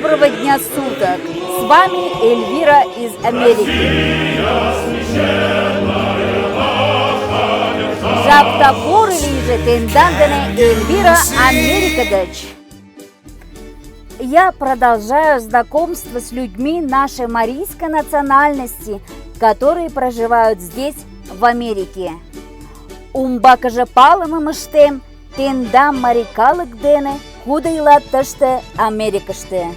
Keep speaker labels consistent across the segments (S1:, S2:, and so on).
S1: Доброго дня суток! С вами Эльвира из Америки. Жаптапор или Тендандене Эльвира Америкадач. Я продолжаю знакомство с людьми нашей марийской национальности, которые проживают здесь, в Америке. Умбакажа палым мыштем, тендам марикалык дене, кудайлатташте Америкаште.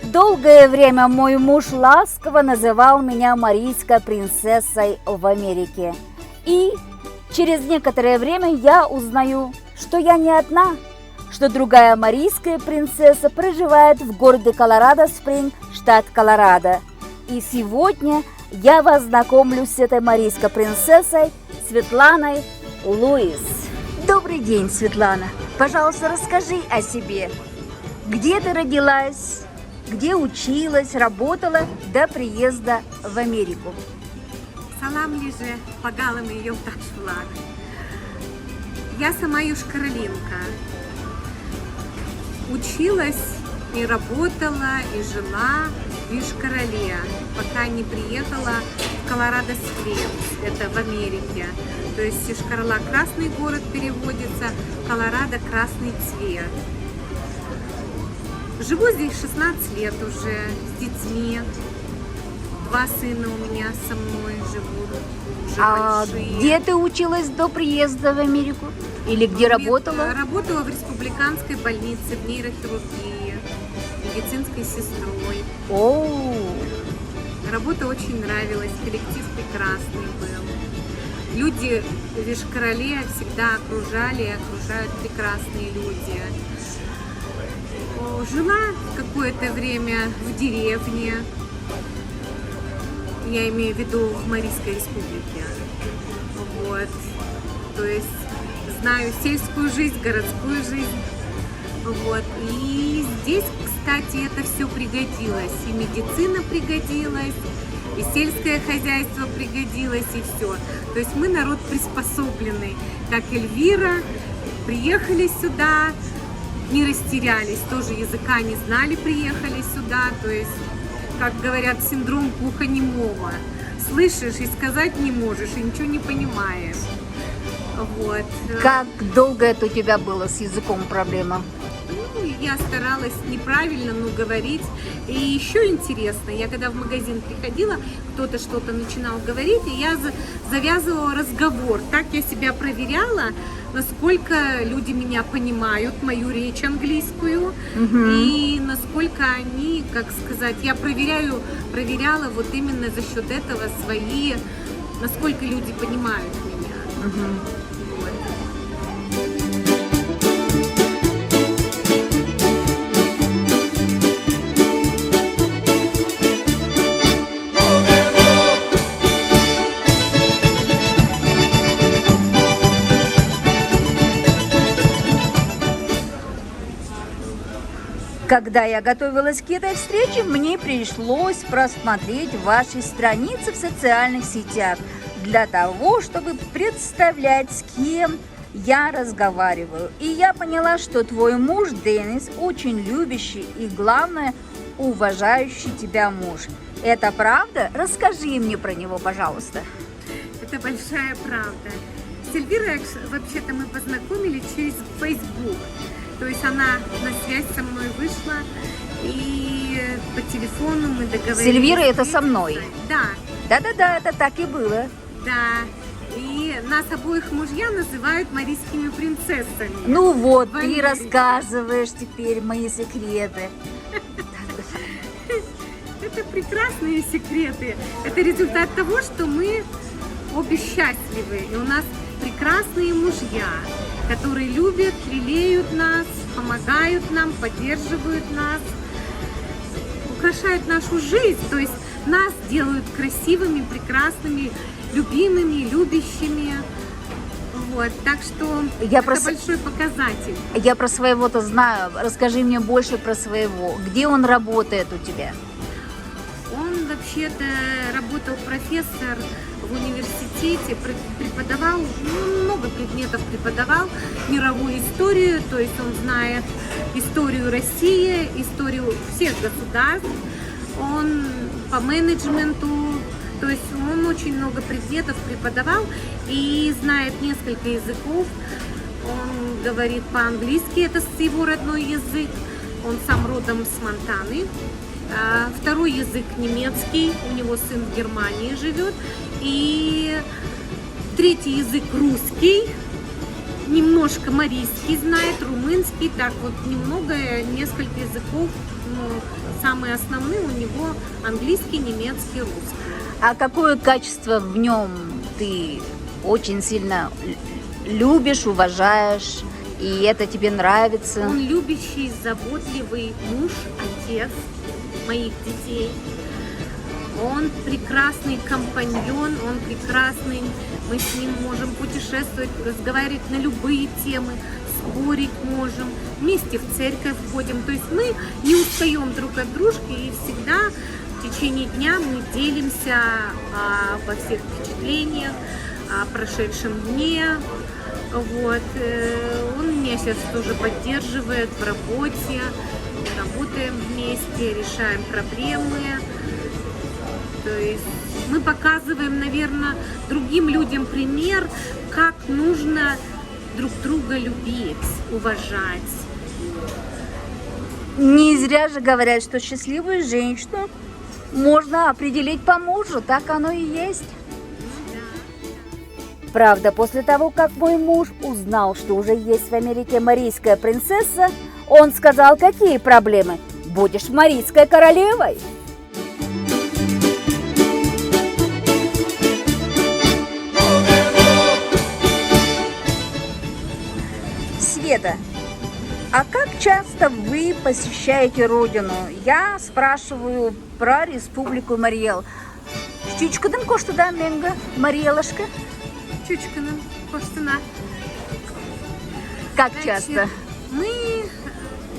S1: Долгое время мой муж ласково называл меня марийской принцессой в Америке. И через некоторое время я узнаю, что я не одна, что другая марийская принцесса проживает в городе Колорадо-Спринг, штат Колорадо. И сегодня я вас знакомлю с этой марийской принцессой Светланой Луис. Добрый день, Светлана. Пожалуйста, расскажи о себе. Где ты родилась? Где училась, работала до приезда в Америку?
S2: Салам лиже, погалам ее пташфлаг. Я сама южкаролинка. Училась и работала, и жила в Южкороле, пока не приехала в Колорадо-Спрингс, это в Америке. То есть Южкорола красный город переводится, Колорадо красный цвет. Живу здесь 16 лет уже, с детьми. 2 сына у меня со мной живут, уже большие.
S1: Где ты училась до приезда в Америку? Или где работала?
S2: Работала в республиканской больнице, в нейрохирургии, медицинской сестрой.
S1: О,
S2: Работа очень нравилась, коллектив прекрасный был. Люди в Южкороле всегда окружали и окружают прекрасные люди. Жила какое-то время в деревне, я имею в виду в Марийской республике. Вот. То есть знаю сельскую жизнь, городскую жизнь. Вот. И здесь, кстати, это все пригодилось. И медицина пригодилась, и сельское хозяйство пригодилось, и все. То есть мы народ приспособленный, как Эльвира, приехали сюда, не растерялись, тоже языка не знали, приехали сюда, то есть, как говорят, синдром глухонемого. Слышишь и сказать не можешь, и ничего не понимаешь. Вот.
S1: как долго это у тебя было с языком проблема?
S2: Я старалась неправильно, но говорить. И еще интересно, я когда в магазин приходила, кто-то что-то начинал говорить, и я завязывала разговор. Так я себя проверяла, насколько люди меня понимают, мою речь английскую, и насколько они, как сказать, я проверяла вот именно за счет этого свои, насколько люди понимают меня. Вот.
S1: Когда я готовилась к этой встрече, мне пришлось просмотреть ваши страницы в социальных сетях для того, чтобы представлять, с кем я разговариваю. И я поняла, что твой муж Денис очень любящий и, главное, уважающий тебя муж. Это правда? Расскажи мне про него, пожалуйста.
S2: Это большая правда. С Эльвирой вообще-то мы познакомились через Facebook. То есть она на связь со мной вышла, и по телефону мы договорились.
S1: С Эльвирой это со мной?
S2: Да.
S1: Да-да-да, это так и было.
S2: Да. И нас обоих мужья называют марийскими принцессами.
S1: Ну вот, ты рассказываешь теперь мои секреты.
S2: Это прекрасные секреты. Это результат того, что мы обе счастливы. И у нас прекрасные мужья, которые любят, лелеют нас, помогают нам, поддерживают нас, украшают нашу жизнь, то есть нас делают красивыми, прекрасными, любимыми, любящими. Вот, так что это большой показатель.
S1: Я про своего-то знаю. Расскажи мне больше про своего. Где он работает у тебя?
S2: Он вообще-то работал профессор в университете преподавал, ну, много предметов преподавал, мировую историю, то есть он знает историю России, историю всех государств, он по менеджменту, то есть он очень много предметов преподавал и знает несколько языков. Он говорит по-английски, это его родной язык, он сам родом с Монтаны. Второй язык немецкий, у него сын в Германии живет. И третий язык русский, немножко марийский знает, румынский, так вот немного, несколько языков, но самые основные у него английский, немецкий, русский.
S1: А какое качество в нем ты очень сильно любишь, уважаешь, и это тебе нравится?
S2: Он любящий, заботливый муж, отец моих детей. Он прекрасный компаньон, он прекрасный, мы с ним можем путешествовать, разговаривать на любые темы, спорить можем, вместе в церковь ходим. То есть мы не устаем друг от дружки, и всегда в течение дня мы делимся обо всех впечатлениях, о прошедшем дне. Вот. Он меня сейчас тоже поддерживает в работе, работаем вместе, решаем проблемы. То есть мы показываем, наверное, другим людям пример, как нужно друг друга любить, уважать.
S1: Не зря же говорят, что счастливую женщину можно определить по мужу, так оно и есть. Правда, после того, как мой муж узнал, что уже есть в Америке марийская принцесса, он сказал, какие проблемы? Будешь марийской королевой. Света, а как часто вы посещаете родину? Я спрашиваю про республику Мариэл. Щучкадан коштуда менга, Мариэлошка?
S2: Чучканым, Коштана.
S1: Как часто?
S2: Мы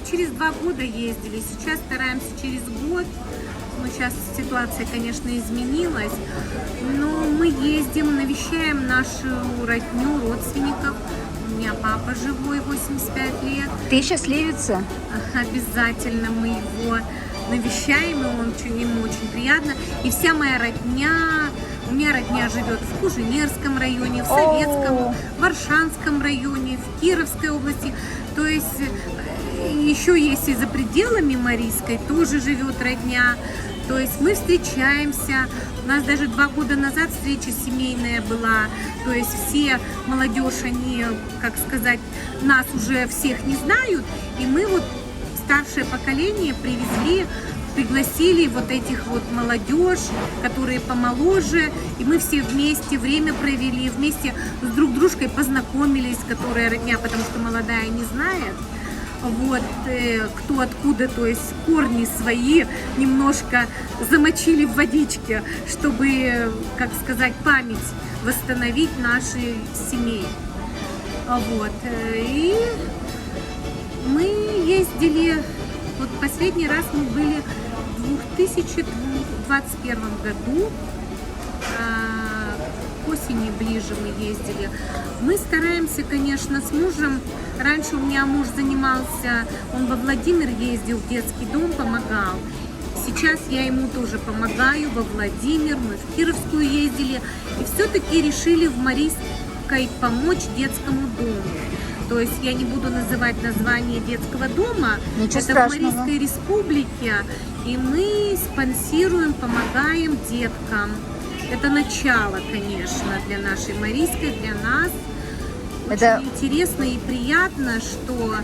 S2: через 2 года ездили, сейчас стараемся через год. Ну, сейчас ситуация, конечно, изменилась, но мы ездим, навещаем нашу родню, родственников. У меня папа живой, 85 лет.
S1: Ты счастливица?
S2: Обязательно мы его навещаем, и ему очень приятно. И вся моя родня, у меня родня живет в Куженерском районе, в Советском, в Варшанском районе, в Кировской области. То есть еще есть и за пределами Марийской тоже живет родня. То есть мы встречаемся. У нас даже 2 года назад встреча семейная была. То есть все молодежь, они, как сказать, нас уже всех не знают. И мы вот старшее поколение пригласили вот этих вот молодежь, которые помоложе. И мы все вместе время провели, вместе с друг дружкой познакомились, которая родня, потому что молодая не знает. Вот, кто откуда, то есть корни свои немножко замочили в водичке, чтобы, как сказать, память восстановить наших семей. Вот, и мы ездили, вот последний раз мы были в 2021 году, к осени ближе мы ездили. Мы стараемся, конечно, с мужем. Раньше у меня муж занимался, он во Владимир ездил, в детский дом помогал. Сейчас я ему тоже помогаю во Владимир, мы в Кировскую ездили. И все-таки решили в Марийской помочь детскому дому. То есть я не буду называть название детского дома.
S1: Ничего
S2: это
S1: страшного.
S2: В Марийской республике. И мы спонсируем, помогаем деткам. Это начало, конечно, для нашей Марийской, для нас. Очень интересно и приятно, что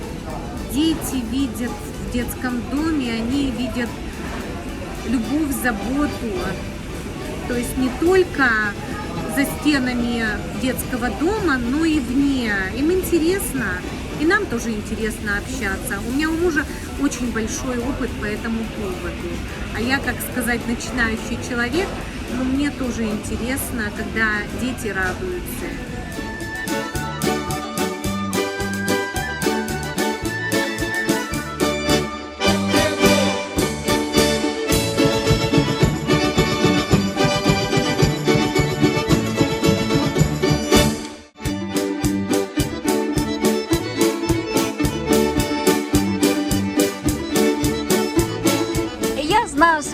S2: дети видят в детском доме, они видят любовь, заботу. То есть не только за стенами детского дома, но и вне. Им интересно, и нам тоже интересно общаться. У меня у мужа очень большой опыт по этому поводу. А я, как сказать, начинающий человек, но мне тоже интересно, когда дети радуются.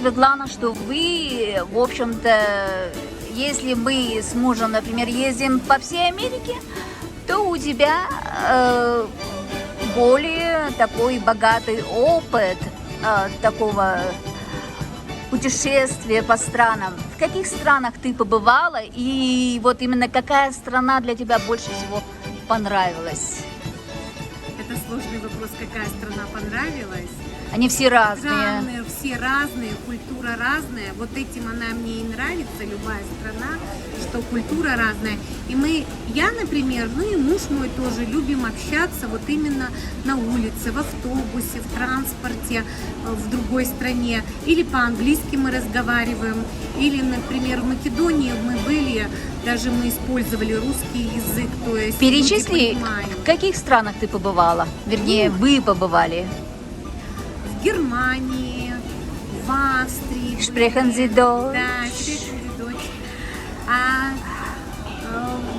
S1: Светлана, что вы, в общем-то, если мы с мужем, например, ездим по всей Америке, то у тебя более такой богатый опыт такого путешествия по странам. В каких странах ты побывала и вот именно какая страна для тебя больше всего понравилась?
S2: Это сложный вопрос, какая страна понравилась.
S1: Они все разные.
S2: Странные, все разные, культура разная. Вот этим она мне и нравится, любая страна, что культура разная. И я, например, ну и муж мой тоже любим общаться вот именно на улице, в автобусе, в транспорте, в другой стране. Или по-английски мы разговариваем. Или, например, в Македонии мы были, даже мы использовали русский язык. То есть
S1: Перечисли, в каких странах ты побывала? Вернее, вы побывали.
S2: В Германии, в Австрии.
S1: Sprechen Sie Deutsch?
S2: Да, Sprechen Sie Deutsch.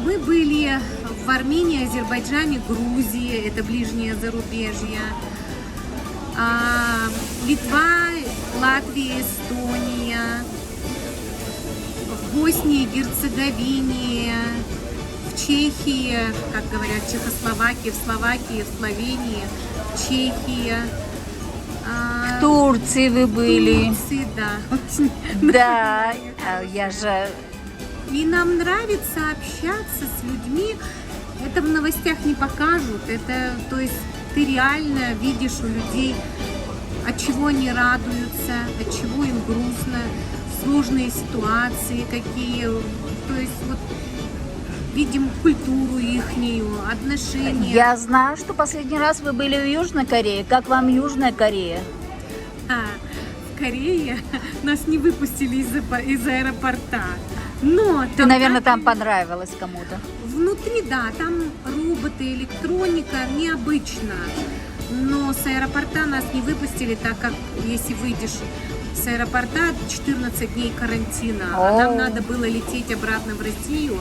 S2: Мы были в Армении, Азербайджане, Грузии, это ближнее зарубежье. Литва, Латвия, Эстония. В Боснии, Герцеговине, в Чехии, как говорят, Чехословакии, в Словакии, в Словении, в Чехии.
S1: В Турции вы были.
S2: В Турции, да. Очень
S1: Да, я же...
S2: И нам нравится общаться с людьми. Это в новостях не покажут. Это, то есть, ты реально видишь у людей, от чего они радуются, от чего им грустно, сложные ситуации какие. То есть, вот, видим культуру ихнюю, отношения.
S1: Я знаю, что последний раз вы были в Южной Корее. Как вам Южная Корея?
S2: В Корее нас не выпустили из аэропорта. Но
S1: Ты, наверное, там понравилось кому-то.
S2: Внутри, да, там роботы, электроника, необычно. Но с аэропорта нас не выпустили, так как если выйдешь с аэропорта, 14 дней карантина, а нам надо было лететь обратно в Россию.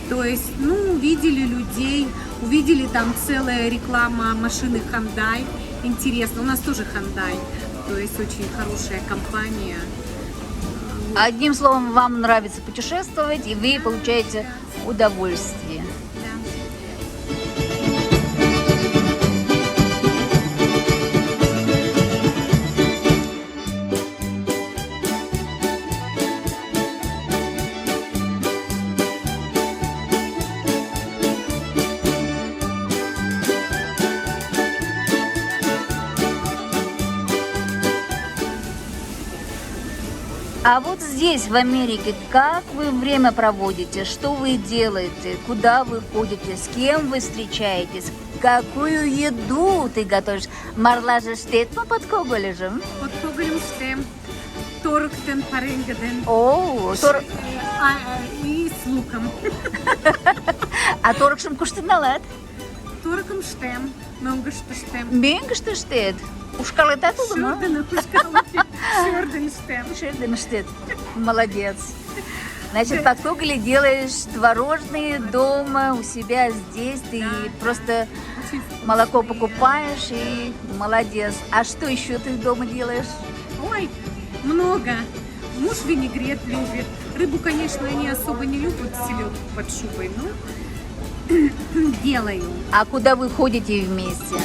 S2: То есть, ну, увидели людей, увидели там целая реклама машины Hyundai. Интересно, у нас тоже Hyundai, то есть очень хорошая компания.
S1: Одним словом, вам нравится путешествовать, и вы получаете удовольствие. А вот здесь, в Америке, как вы время проводите? Что вы делаете? Куда вы ходите? С кем вы встречаетесь? Какую еду ты готовишь? Марлаже штет мы под Коголежем?
S2: Под Коголем торктен, паренгеден.
S1: О,
S2: И с луком.
S1: А торкшем куштиналет?
S2: Торком штем, много что штем.
S1: Меньше что штет? Ушкал это оттуда, ну? Шерденштет. Молодец. Значит, под Коголе делаешь творожные дома у себя здесь. Ты просто молоко покупаешь и молодец. А что еще ты дома делаешь?
S2: Ой, много. Муж винегрет любит. Рыбу, конечно, они особо не любят, селедку под шубой, но делаю.
S1: А куда вы ходите вместе?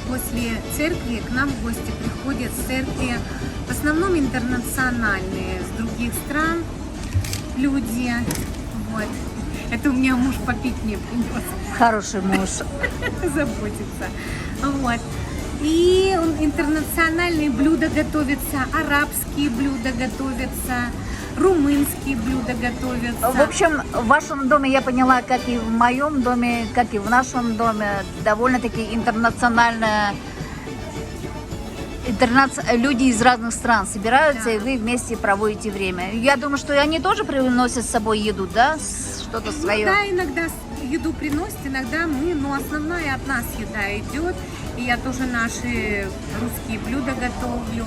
S2: После церкви к нам в гости приходят церкви, в основном интернациональные, с других стран люди. Вот. Это у меня муж попить мне принес.
S1: Хороший муж.
S2: Заботится. Вот. И интернациональные блюда готовятся, арабские блюда готовятся, румынские блюда готовятся.
S1: В общем, в вашем доме, я поняла, как и в моем доме, как и в нашем доме, довольно-таки интернационально. Люди из разных стран собираются, да. И вы вместе проводите время. Я думаю, что они тоже приносят с собой еду, да? Что-то свое.
S2: Ну, да, иногда еду приносят, иногда мы, но основная от нас еда идет. И я тоже наши русские блюда готовлю.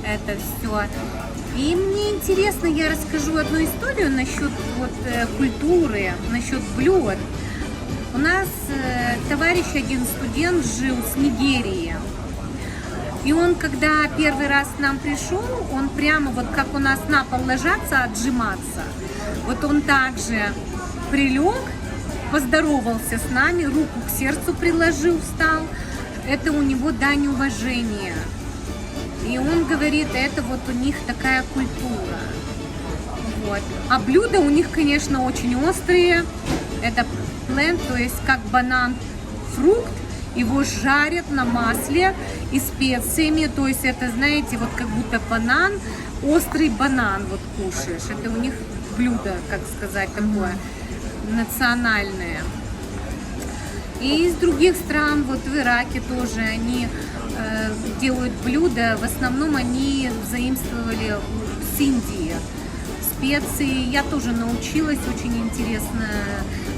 S2: это все. И мне интересно, я расскажу одну историю насчет вот, культуры, насчет блюд. У нас товарищ один студент жил с Нигерии. И он, когда первый раз к нам пришел, он прямо вот как у нас на пол ложатся, отжиматься. Вот он также прилег, поздоровался с нами, руку к сердцу приложил, встал. Это у него дань уважения. И он говорит, это вот у них такая культура. Вот. А блюда у них, конечно, очень острые. Это плент, то есть как банан, фрукт. Его жарят на масле и специями. То есть это, знаете, вот как будто банан, острый банан вот кушаешь. Это у них блюдо, как сказать, такое национальное. И из других стран, вот в Ираке тоже они делают блюда, в основном они заимствовали с Индии специи. Я тоже научилась, очень интересно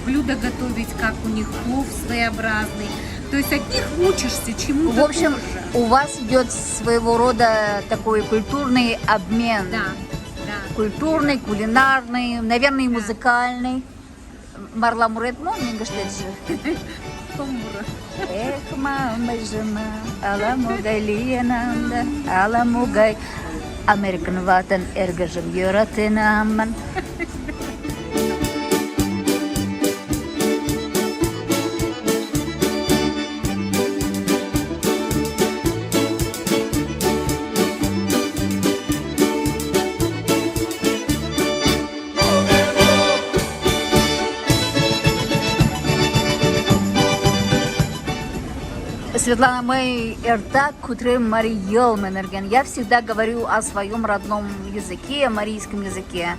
S2: блюдо готовить, как у них плов своеобразный. То есть от них учишься чему-то.
S1: В общем,
S2: тоже.
S1: у вас идет своего рода такой культурный обмен.
S2: Да, да.
S1: Культурный, кулинарный, наверное, и музыкальный. Марла Мурет, ну, не говоришь,
S2: Помура.
S1: эх, мама, жена, аламугай лиенанда, аламугай, Amerikan vatan ergajım yaratınaman. Светлана, мой эртак кутрем Мариел Менерген. Я всегда говорю о своем родном языке, марийском языке.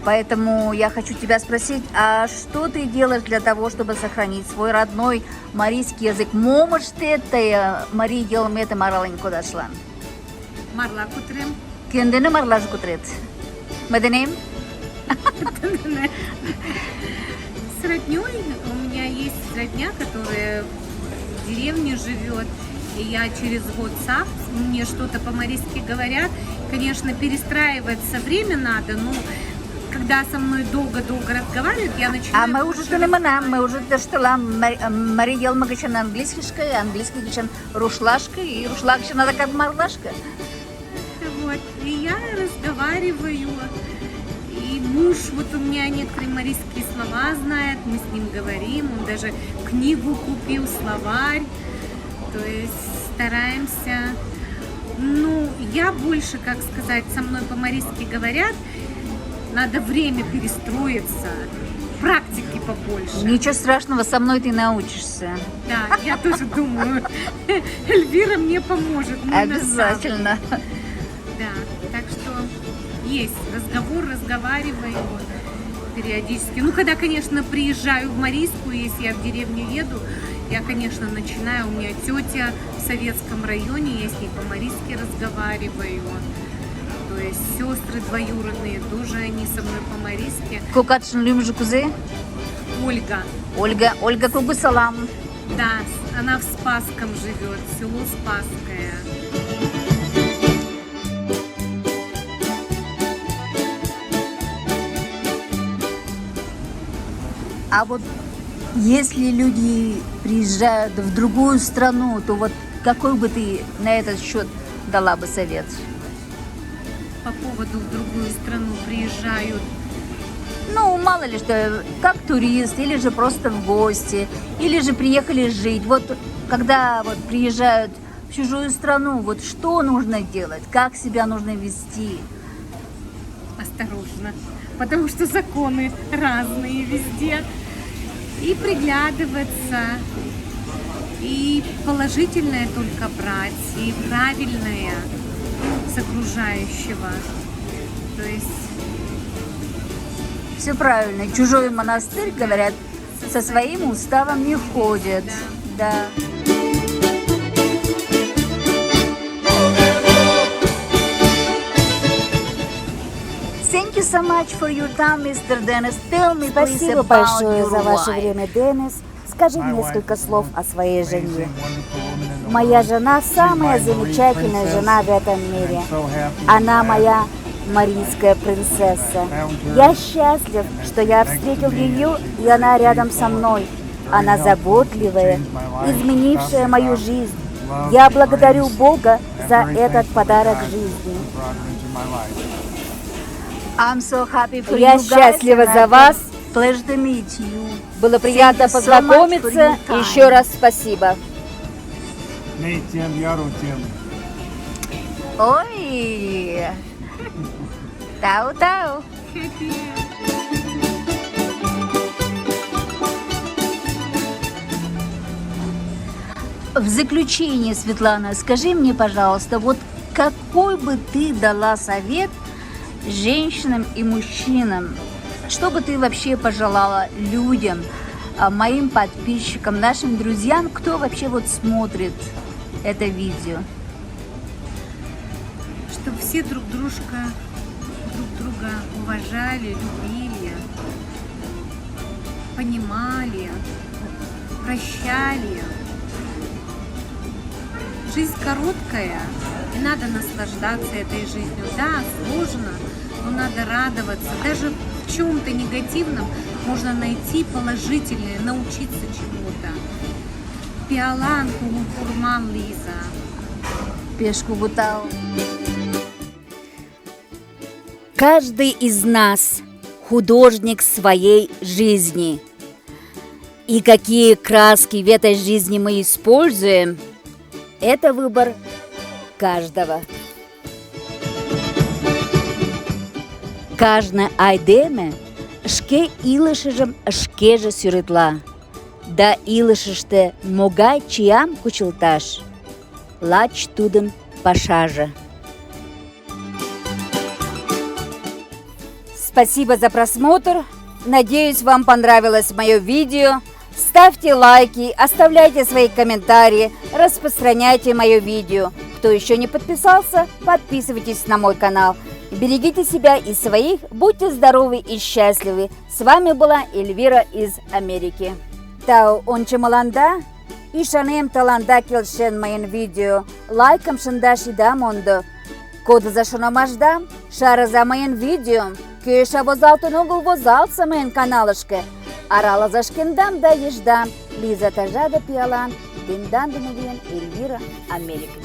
S1: Поэтому я хочу тебя спросить, а что ты делаешь для того, чтобы сохранить свой родной марийский язык? Можешь ты это Мариел Мета Маралинко дашлан?
S2: Марла Кутрем.
S1: Кендене Марлаж Кутрет. Меденем?
S2: С родней у меня есть родня, которая в деревне живет, и я через WhatsApp, мне что-то по-марийски говорят, конечно, перестраиваться время надо, но когда со мной долго-долго разговаривают, я начинаю...
S1: А мы уже что мы уже что Мариел Магачан английский, английский гачан рушлашка, и рушлашка надо как марлашка.
S2: Вот, и я разговариваю, и муж, вот у меня некоторые марийские слова знает, мы с ним говорим, он даже книгу купил, словарь, то есть стараемся, ну, я больше, как сказать, со мной по-марийски говорят, надо время перестроиться, практики побольше.
S1: Ничего страшного, со мной ты научишься.
S2: Да, я тоже думаю, Эльвира мне поможет.
S1: Обязательно.
S2: Да, так что есть разговор, разговариваю периодически. Ну, когда, конечно, приезжаю в Марийскую, если я в деревню еду, я, конечно, начинаю, у меня тетя в Советском районе, я с ней по-марийски разговариваю. То есть сестры двоюродные, тоже они со мной по-марийски.
S1: Кукатшин любишь кузе?
S2: Ольга.
S1: Ольга Кугусалам.
S2: Да, она в Спасском живет, село Спасское.
S1: А вот если люди приезжают в другую страну, то вот какой бы ты на этот счет дала бы совет?
S2: По поводу в другую страну приезжают.
S1: Ну, мало ли что, как турист, или же просто в гости, или же приехали жить. Вот когда вот приезжают в чужую страну, вот что нужно делать, как себя нужно вести?
S2: Осторожно, потому что законы разные везде. И приглядываться, и положительное только брать, и правильное с окружающего. То есть...
S1: Все правильно. Чужой монастырь, говорят, со своим уставом не ходит. Да. Thank you so much for your time, Mr. Dennis. Tell me, please,
S3: Спасибо
S1: about
S3: большое
S1: your
S3: за ваше
S1: wife.
S3: время, Денис. Скажи несколько слов о своей жене.
S1: Моя жена самая замечательная жена в этом мире. Она моя марийская принцесса. Я счастлив, что я встретил ее, и она рядом со мной. Она заботливая, изменившая мою жизнь. Я благодарю Бога за этот подарок жизни. Я счастлива за вас. Было приятно познакомиться. Еще раз спасибо.
S3: Ой, тау-тау. В заключение, Светлана, скажи мне, пожалуйста, вот какой бы ты дала совет женщинам и мужчинам? Что бы ты вообще пожелала людям, моим подписчикам, нашим друзьям, кто вообще вот смотрит это видео?
S2: Чтобы все друг друга уважали, любили, понимали, прощали. Жизнь короткая, и надо наслаждаться этой жизнью. Да, сложно, но надо радоваться. Даже в чем-то негативном можно найти положительное, научиться чему-то. Пиалан курман Лиза.
S3: Пешку бутал.
S1: Каждый из нас художник своей жизни. И какие краски в этой жизни мы используем, это выбор каждого. Каждый айдеме шке илышыжым шкеже сюрытла. Да илышыште могай чиям кучылташ. Лач тудын пашажа. Спасибо за просмотр. Надеюсь, вам понравилось мое видео. Ставьте лайки, оставляйте свои комментарии, распространяйте мое видео. Кто еще не подписался, подписывайтесь на мой канал. Берегите себя и своих, будьте здоровы и счастливы. С вами была Эльвира из Америки. Тау ончемаланда и шанем таланда келшен моин видео. Лайком шандаши дамондо. Кода за шаномаждам, шара за моин видео. Köşe возалтыногыл возалса моин каналышке. Арала зашкендам да еждам. Лиза тажада пиалан. Диндан диневен Эльвира Америка.